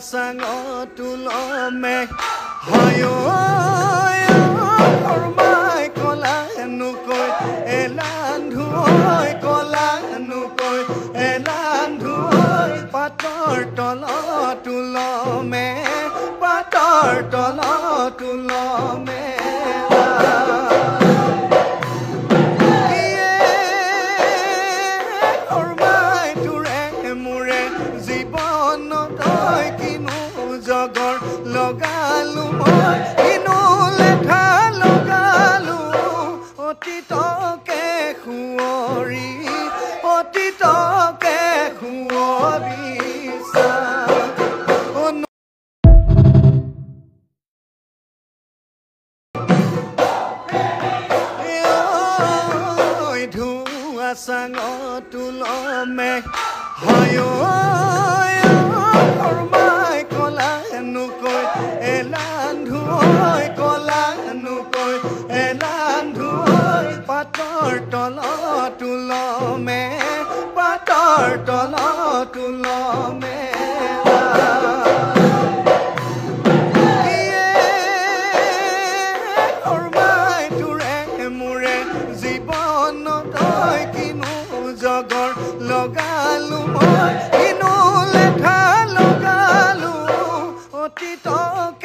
sang tulome hayo ormai kola nukoi elandhoi kola nukoi elandhoi pator tolo tulome pator tolo tulome জগৰ লগালো মই কিনো লেখা লগালো অতীতকে খুঁৱৰি ধুৱা চাঙ তুলমে হায় nukoi elandhoi kola nukoi elandhoi pator tolo tulome pator tolo tulome ormai ture mure jibon toi kinu jogor logalu moi kinu lekha logalu অতীতক